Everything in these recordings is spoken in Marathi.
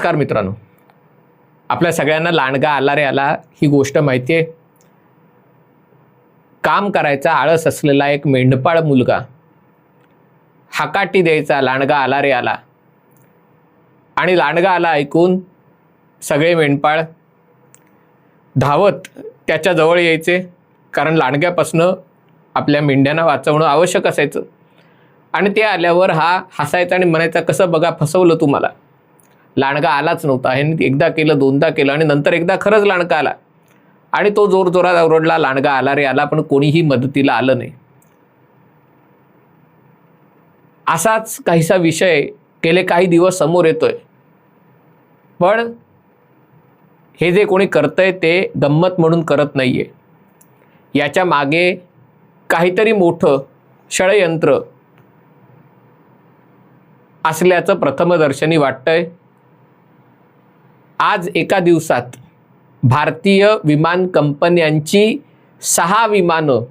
नमस्कार मित्रांनो, आपल्या सगळ्यांना लांडगा आला रे आला ही गोष्ट माहिती आहे. काम करायचा आळस असलेला एक मेंढपाळ मुलगा हाकाटी द्यायचा, लांडगा आला रे आला. आणि लांडगा आला ऐकून सगळे मेंढपाळ धावत त्याच्या जवळ यायचे, कारण लांडग्यापासनं आपल्या मेंढ्यांना वाचवणं आवश्यक असायचं. आणि ते आल्यावर हा हसायचा आणि म्हणायचा, कसं बघा फसवलं तुम्हाला, लांडगा आलाच नव्हता. ह्याने एकदा केलं, दोनदा केलं आणि नंतर एकदा खरंच लांडगा आला आणि तो जोरजोरात ओरडला, लांडगा आला रे आला, पण कोणीही मदतीला आलं नाही. असाच काहीसा विषय गेले काही दिवस समोर येतोय. पण हे जे कोणी करतंय ते गंमत म्हणून करत नाहीये, याच्या मागे काहीतरी मोठं षडयंत्र असल्याचं प्रथमदर्शनी वाटतंय. आज एका दिवसात भारतीय विमान कंपन्यांची 6 विमानं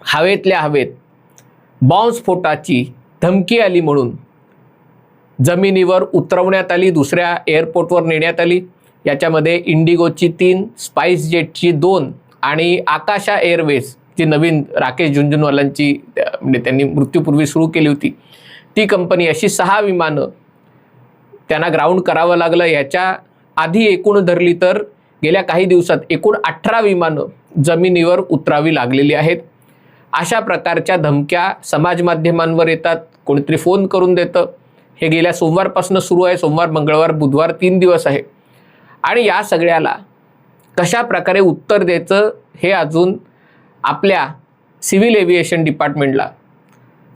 हवेतल्या हवेत बॉम्बस्फोटाची धमकी आली म्हणून जमिनीवर उतरवण्यात आली, दुसऱ्या एअरपोर्टवर नेण्यात आली. याच्यामध्ये इंडिगोची 3, स्पाइस जेटची 2 आणि आकाशा एअरवेज जी नवीन राकेश झुनझुनवालांची म्हणजे त्यांनी मृत्यूपूर्वी सुरू केली होती ती कंपनी, अशी 6 विमानं त्यांना ग्राउंड करावं लागलं. याच्या आधी एकूण धरली तर गेल्या काही दिवसात एकूण 18 विमानं जमिनीवर उतरावी लागलेली आहेत. अशा प्रकारच्या धमक्या समाज माध्यमांवर येतात, कोणीतरी फोन करून देतं. हे गेल्या सोमवारपासून सुरू आहे. सोमवार, मंगळवार, बुधवार 3 दिवस आहे. आणि या सगळ्याला कशा प्रकारे उत्तर द्यायचं हे अजून आपल्या सिव्हिल एव्हिएशन डिपार्टमेंटला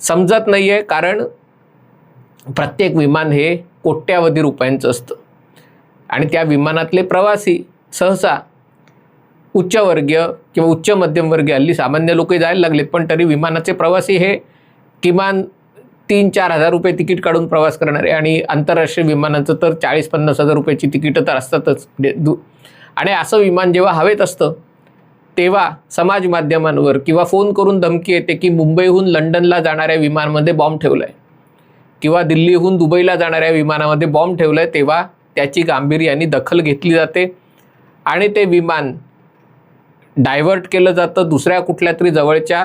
समजत नाही आहे, कारण प्रत्येक विमान हे कोट्यावधी रुपयांचं असतं आणि त्या विमानातले प्रवासी सहसा उच्चवर्गीय किंवा उच्च मध्यमवर्गीय, हल्ली सामान्य लोकही जायला लागलेत, पण तरी विमानाचे प्रवासी हे किमान 3-4 हजार रुपये तिकीट काढून प्रवास करणारे, आणि आंतरराष्ट्रीय विमानाचं तर 40-50 हजार रुपयाची तिकीटं तर असतातच. आणि असं विमान जेव्हा हवेत असतं तेव्हा समाज माध्यमांवर किंवा फोन करून धमकी येते की मुंबईहून लंडनला जाणाऱ्या विमानामध्ये बॉम्ब ठेवला आहे किंवा दिल्लीहून दुबईला जाणाऱ्या विमानामध्ये बॉम्ब ठेवला आहे. तेव्हा त्याची गांभीर्याने दखल घेतली जाते आणि ते विमान डायव्हर्ट केलं जातं, दुसऱ्या कुठल्या तरी जवळच्या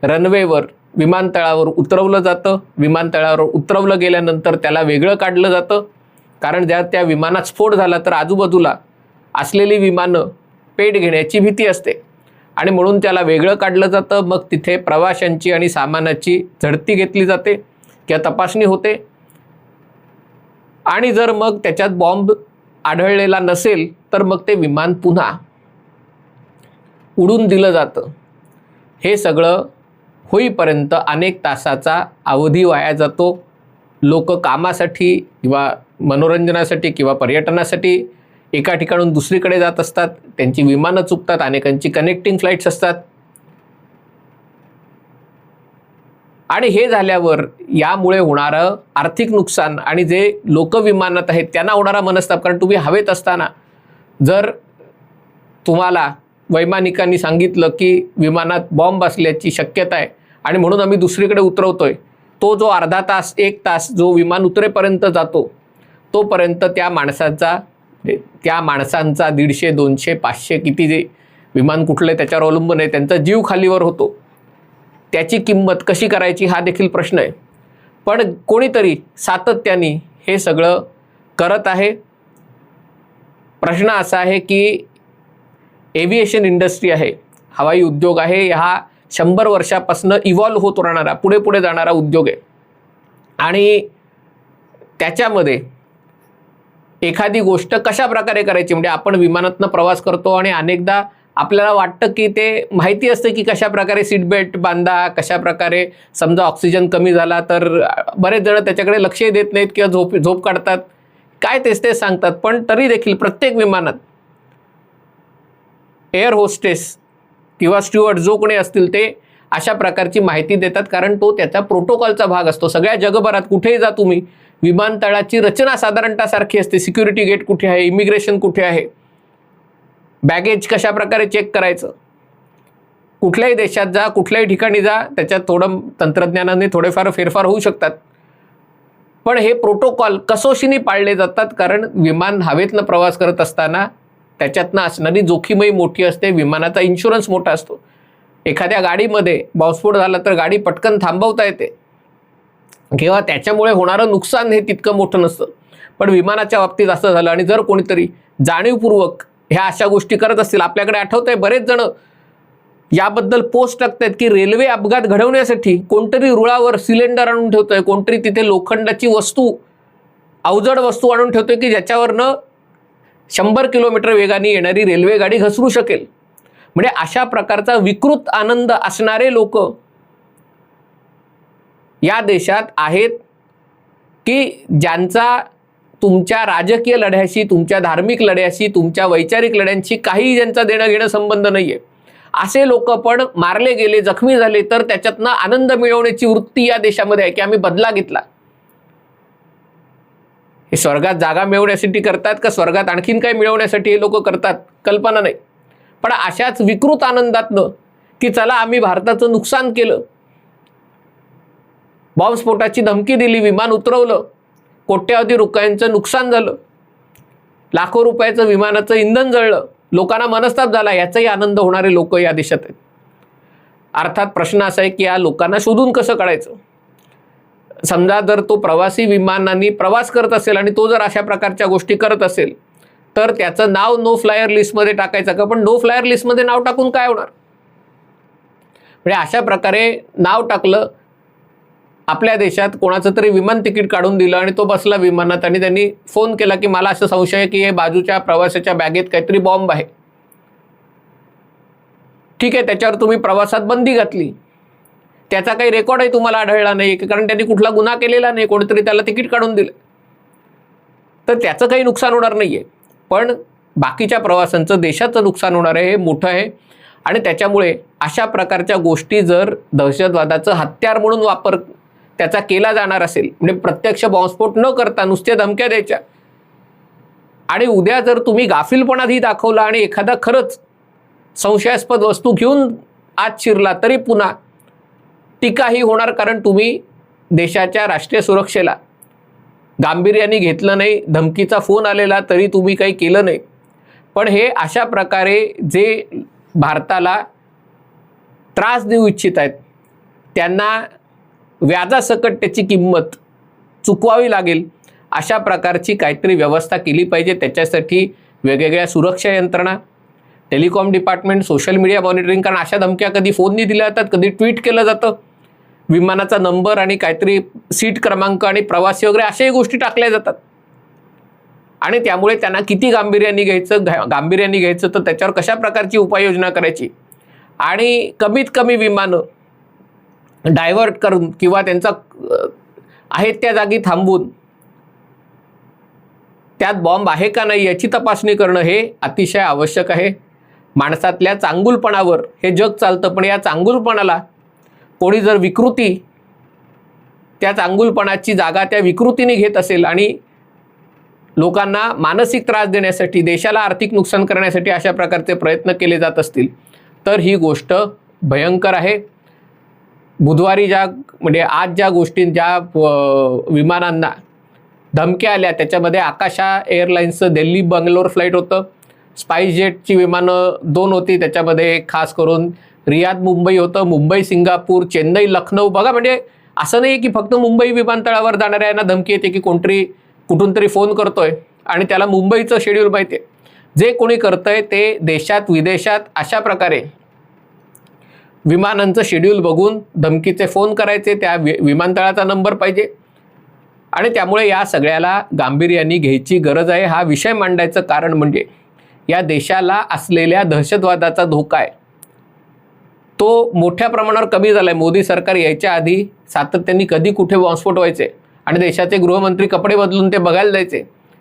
रनवेवर विमानतळावर उतरवलं जातं. विमानतळावर उतरवलं गेल्यानंतर त्याला वेगळं काढलं जातं, कारण जर त्या विमानात स्फोट झाला तर आजूबाजूला असलेली विमानं पेट घेण्याची भीती असते आणि म्हणून त्याला वेगळं काढलं जातं. मग तिथे प्रवाशांची आणि सामानाची झडती घेतली जाते किंवा तपासणी होते आणि जर मग त्याच्यात बॉम्ब आढळलेला नसेल तर मग ते विमान पुन्हा उडून दिलं जातं. हे सगळं होईपर्यंत अनेक तासाचा अवधी वाया जातो. लोक कामासाठी किंवा मनोरंजनासाठी किंवा पर्यटनासाठी एका ठिकाणून दुसरीकडे जात असतात, त्यांची विमानं चुकतात, अनेकांची कनेक्टिंग फ्लाईट्स असतात. आणि हे झाल्यावर यामुळे होणारं आर्थिक नुकसान आणि जे लोक विमानात आहेत त्यांना होणारा मनस्ताप, कारण तुम्ही हवेत असताना जर तुम्हाला वैमानिकांनी सांगितलं की विमानात बॉम्ब असल्याची शक्यता आहे आणि म्हणून आम्ही दुसरीकडे उतरवतोय, तो जो अर्धा तास 1 तास जो विमान उतरेपर्यंत जातो तोपर्यंत त्या माणसांचा 150, 200, 500 किती जे विमान कुठले त्याच्यावर अवलंबून आहे त्यांचा जीव खालीवर होतो. त्याची किंमत कशी करायची हा देखील प्रश्न आहे. पण कोणीतरी सातत्याने हे सगळं करत आहे. प्रश्न असा आहे की एव्हिएशन इंडस्ट्री आहे, हवाई उद्योग आहे, हा 100 वर्षापासून इव्हॉल्व होत राहणारा, पुढे पुढे जाणारा उद्योग आहे. आणि त्याच्यामध्ये एखादी गोष्ट कशा प्रकारे करायची, म्हणजे आपण विमानातनं प्रवास करतो आणि अनेकदा आपल्याला वाटतं की ते माहिती असतं की कशा प्रकारे सीट बेल्ट बांधा, कशा प्रकारे समजा ऑक्सिजन कमी झाला तर बरेच जण त्याच्याकडे लक्षही देत नाहीत किंवा झोप काढतात, काय तेच सांगतात. पण तरी देखील प्रत्येक विमानात एअर होस्टेस किंवा स्ट्युअर्ड जो कोणी असतील ते अशा प्रकारची माहिती देतात, कारण तो त्याचा प्रोटोकॉलचा भाग असतो. सगळ्या जगभरात कुठेही जा तुम्ही, विमानतळाची रचना साधारणतः सारखी असते. सिक्युरिटी गेट कुठे आहे, इमिग्रेशन कुठे आहे, बॅगेज कशा प्रकारे चेक करायचं, कुठल्याही देशात जा, कुठल्याही ठिकाणी जा, त्याच्यात थोडं तंत्रज्ञानाने थोडेफार फेरफार होऊ शकतात. पण हे प्रोटोकॉल कसोशीने पाळले जातात, कारण विमान हवेतनं प्रवास करत असताना त्याच्यातनं असणारी जोखीमही मोठी असते. विमानाचा इन्शुरन्स मोठा असतो. एखाद्या गाडीमध्ये बॉम्बस्फोट झाला तर गाडी पटकन थांबवता येते किंवा त्याच्यामुळे होणारं नुकसान हे तितकं मोठं नसतं. पण विमानाच्या बाबतीत असं झालं आणि जर कोणीतरी जाणीवपूर्वक ह्या अशा गोष्टी करत असतील, आपल्याकडे आठवतंय बरेच जण याबद्दल पोस्ट टाकतायत की रेल्वे अपघात घडवण्यासाठी कोणतरी रुळावर सिलेंडर आणून ठेवतोय, कोणतरी तिथे लोखंडाची वस्तू, अवजड वस्तू आणून ठेवतोय की ज्याच्यावरनं 100 किलोमीटर वेगाने येणारी रेल्वे गाडी घसरू शकेल. म्हणजे अशा प्रकारचा विकृत आनंद असणारे लोक या देशात आहेत की ज्यांचा तुमच्या राजकीय लढ्याशी, तुमच्या धार्मिक लढ्याशी, तुमच्या वैचारिक लढ्यांशी काही ज्यांचा देणं घेणं संबंध नाहीये. असे लोक पण मारले गेले, जखमी झाले तर त्याच्यातनं आनंद मिळवण्याची वृत्ती या देशामध्ये आहे की आम्ही बदला घेतला. हे स्वर्गात जागा मिळवण्यासाठी करतात का स्वर्गात आणखीन काही मिळवण्यासाठी हे लोक करतात, कल्पना नाही. पण अशाच विकृत आनंदातनं की चला आम्ही भारताचं नुकसान केलं, बॉम्बस्फोटाची धमकी दिली, विमान उतरवलं, कोट्यावधी रुपयांचं नुकसान झालं, लाखो रुपयाचं विमानाचं इंधन जळलं, लोकांना मनस्ताप झाला, याचाही आनंद होणारे लोक या देशात आहेत. अर्थात प्रश्न असा आहे की या लोकांना शोधून कसं काढायचं. समजा जर तो प्रवासी विमानांनी प्रवास करत असेल आणि तो जर अशा प्रकारच्या गोष्टी करत असेल तर त्याचं नाव नो फ्लायर लिस्टमध्ये टाकायचं का. पण नो फ्लायर लिस्टमध्ये नाव टाकून काय होणार. म्हणजे अशा प्रकारे नाव टाकलं, आपल्या देशात कोणाचं तरी विमान तिकीट काढून दिलं आणि तो बसला विमानात आणि त्यांनी फोन केला की मला असं संशय आहे की हे बाजूच्या प्रवाशाच्या बॅगेत काहीतरी बॉम्ब आहे. ठीक आहे, त्याच्यावर तुम्ही प्रवासात बंदी घातली, त्याचा काही रेकॉर्डही तुम्हाला आढळला नाही कारण त्यांनी कुठला गुन्हा केलेला नाही, कोणीतरी त्याला तिकीट काढून दिलं, तर त्याचं काही नुकसान होणार नाहीये. पण बाकीच्या प्रवाशांचं, देशाचं नुकसान होणार आहे, हे मोठं आहे. आणि त्याच्यामुळे अशा प्रकारच्या गोष्टी जर दहशतवादाचं हत्यार म्हणून वापर त्याचा केला जाणार असेल, म्हणजे प्रत्यक्ष बॉम्बस्फोट न करता नुसत्या धमक्या द्यायच्या, आणि उद्या जर तुम्ही गाफीलपणाही दाखवला आणि एखादा खरंच संशयास्पद वस्तू घेऊन आत शिरला तरी पुन्हा टीकाही होणार, कारण तुम्ही देशाच्या राष्ट्रीय सुरक्षेला गांभीर्याने घेतलं नाही, धमकीचा फोन आलेला तरी तुम्ही काही केलं नाही. पण हे अशा प्रकारे जे भारताला त्रास देऊ इच्छित आहेत त्यांना व्याजासकट त्याची किंमत चुकवावी लागेल, अशा प्रकारची काहीतरी व्यवस्था केली पाहिजे. त्याच्यासाठी वेगवेगळ्या सुरक्षा यंत्रणा, telecom department, social media monitoring, कारण अशा धमक्या कधी फोननी दिल्या जातात, कधी ट्विट केलं जातं, विमानाचा नंबर आणि काहीतरी सीट क्रमांक आणि प्रवासी वगैरे अशाही गोष्टी टाकल्या जातात. आणि त्यामुळे त्यांना किती गांभीर्याने घ्यायचं तर त्याच्यावर कशा प्रकारची उपाययोजना करायची आणि कमीत कमी विमानं डायव्हर्ट करून किंवा त्यांचा आहेत त्या जागी थांबवून त्यात बॉम्ब आहे का नाही याची तपासणी करणं हे अतिशय आवश्यक आहे. माणसातल्या चांगुलपणावर हे जग चालतं, पण या चांगुलपणाला कोणी जर विकृती, त्या चांगुलपणाची जागा त्या विकृतीने घेत असेल आणि लोकांना मानसिक त्रास देण्यासाठी, देशाला आर्थिक नुकसान करण्यासाठी अशा प्रकारचे प्रयत्न केले जात असतील तर ही गोष्ट भयंकर आहे. बुधवारी म्हणजे आज ज्या गोष्टी, ज्या विमानांना धमक्या आल्या त्याच्यामध्ये आकाशा एअरलाइन्सचं दिल्ली बंगलोर फ्लाईट होतं, स्पाइस जेटची विमानं 2 होती, त्याच्यामध्ये खास करून रियाद मुंबई होतं, मुंबई सिंगापूर, चेन्नई लखनौ. बघा, म्हणजे असं नाही की फक्त मुंबई विमानतळावर जाणाऱ्यांना धमकी येते की कोणतरी कुठून तरी फोन करतोय आणि त्याला मुंबईचं शेड्यूल माहिती आहे. जे कोणी करतंय ते देशात विदेशात अशा प्रकारे विमानांचं शेड्यूल बघून धमकीचे फोन करायचे, त्या विमानतळाचा नंबर पाहिजे. आणि त्यामुळे या सगळ्याला गांभीर्याने घ्यायची गरज आहे. हा विषय मांडायचं कारण म्हणजे या देशाला असलेल्या दहशतवादाचा धोका आहे तो मोठ्या प्रमाणावर कमी झाला आहे. मोदी सरकार यायच्या आधी सातत्याने कधी कुठे बॉम्बस्फोट व्हायचे आणि देशाचे गृहमंत्री कपडे बदलून ते बघायला जायचे,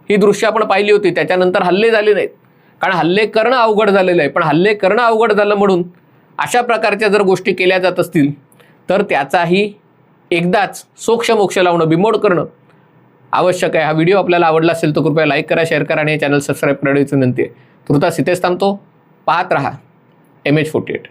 ही दृश्य आपण पाहिली होती. त्याच्यानंतर हल्ले झाले नाहीत, कारण हल्ले करणं अवघड झालेलं आहे. पण हल्ले करणं अवघड झालं म्हणून अशा प्रकारच्या जर गोष्टी केल्या जात असतील तर त्याचाही एकदाच सोक्षमोक्ष लावणं, बिमोड करणं आवश्यक आहे. हा व्हिडिओ आपल्याला आवडला असेल तर कृपया लाईक करा, शेअर करा आणि चॅनल सबस्क्राईब करण्याची विनंती आहे. तुर्तास इथेच थांबतो. पाहत रहा MH48.